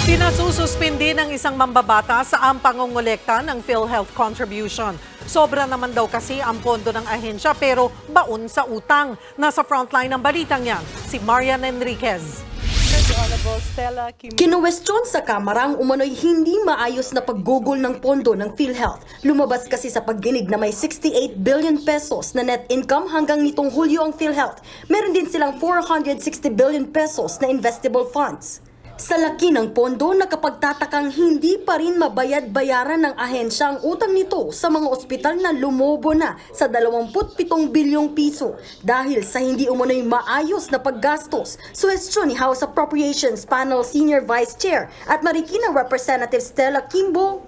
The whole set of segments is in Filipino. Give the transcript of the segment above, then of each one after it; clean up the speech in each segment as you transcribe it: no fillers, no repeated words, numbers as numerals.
Pinasususpindi ng isang mambabatas ang pangongolekta ng PhilHealth contribution. Sobra naman daw kasi ang pondo ng ahensya pero baon sa utang. Nasa frontline ng balitang yan, si Marian Enriquez. Kinuwestiyon sa Kamara ang umano'y hindi maayos na paggugol ng pondo ng PhilHealth. Lumabas kasi sa pagdinig na may 68 billion pesos na net income hanggang nitong Hulyo ang PhilHealth. Meron din silang 460 billion pesos na investable funds. Sa laki ng pondo, nakapagtatakang hindi pa rin mabayad-bayaran ng ahensya ang utang nito sa mga ospital na lumobo na sa 27 bilyong piso dahil sa hindi umano'y maayos na paggastos. Suwestyon ni House Appropriations Panel Senior Vice Chair at Marikina Representative Stella Kimbo.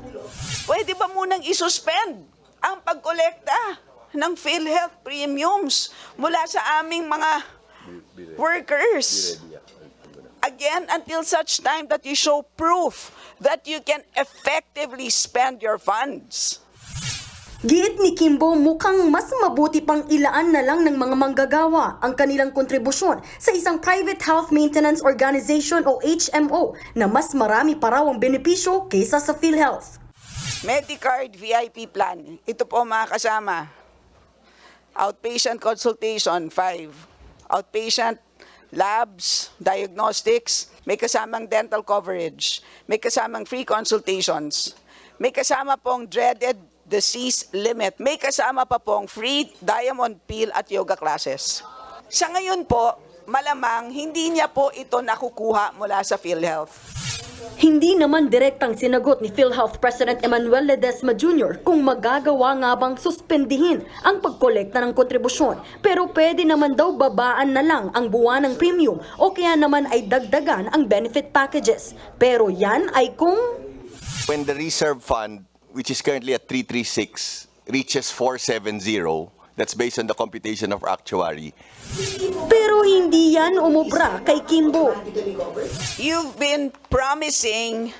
Pwede ba munang isuspend ang pagkolekta ng PhilHealth premiums mula sa aming mga workers? Again, until such time that you show proof that you can effectively spend your funds. Giit ni Kimbo, mukhang mas mabuti pang ilaan na lang ng mga manggagawa ang kanilang kontribusyon sa isang Private Health Maintenance Organization o HMO na mas marami pa raw ang benepisyo kaysa sa PhilHealth. Medicard VIP plan. Ito po mga kasama. Outpatient consultation, 5. Outpatient labs, diagnostics, may kasamang dental coverage, may kasamang free consultations, may kasama pong dreaded disease limit, may kasama pa pong free diamond peel at yoga classes. Sa ngayon po, malamang hindi niya po ito nakukuha mula sa PhilHealth. Hindi naman direktang sinagot ni PhilHealth President Emmanuel Ledesma Jr. kung magagawa nga bang suspendihin ang pagkolekta ng kontribusyon. Pero pwede naman daw babaan na lang ang buwan ng premium o kaya naman ay dagdagan ang benefit packages. Pero yan ay kung When the reserve fund, which is currently at 336, reaches 470, that's based on the computation of actuary. pero hindi yan umubra kay Kimbo. You've been promising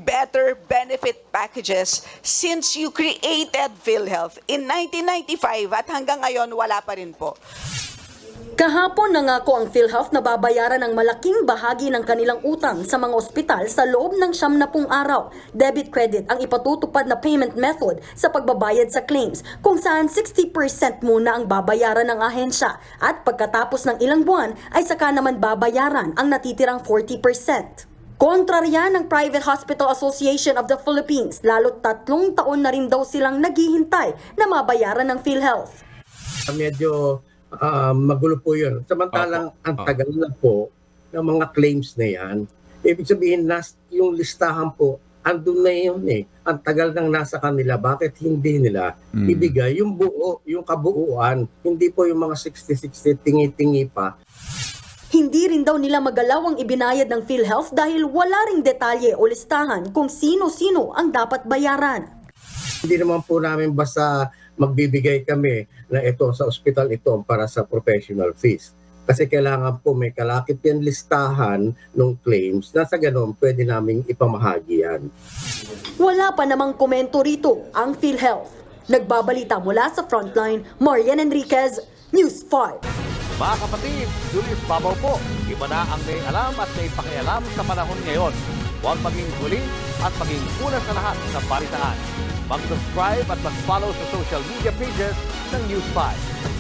better benefit packages since you created PhilHealth in 1995 at hanggang ngayon wala pa rin po. Kahapon nangako ang PhilHealth na babayaran ng malaking bahagi ng kanilang utang sa mga ospital sa loob ng 70 araw. Debit credit ang ipatutupad na payment method sa pagbabayad sa claims kung saan 60% muna ang babayaran ng ahensya at pagkatapos ng ilang buwan ay saka naman babayaran ang natitirang 40%. Kontrarya ng Private Hospital Association of the Philippines, lalo't 3 taon na rin daw silang naghihintay na mabayaran ng PhilHealth. Medyo magulo po yun. Samantalang ang tagal na po ng mga claims na yan, ibig sabihin yung listahan po, andun na yun eh. Ang tagal nang nasa kanila, bakit hindi nila ibigay yung buo, yung kabuuan, hindi po yung mga 60-60 tingi-tingi pa. Hindi rin daw nila magalaw ang ibinayad ng PhilHealth dahil wala ring detalye o listahan kung sino-sino ang dapat bayaran. Hindi naman po namin basta magbibigay kami na ito sa ospital ito para sa professional fees. Kasi kailangan po may kalakip yan listahan ng claims na sa ganun pwede namin ipamahagi yan. Wala pa namang komento rito ang PhilHealth. Nagbabalita mula sa Frontline, Marian Enriquez, News 5. Mga kapatid, Julius Babaw po. Iba na ang may alam at may pakialam sa panahon ngayon. Huwag maging huli at maging una sa lahat sa balitaan. Mag-subscribe at mag-follow sa social media pages ng News 5.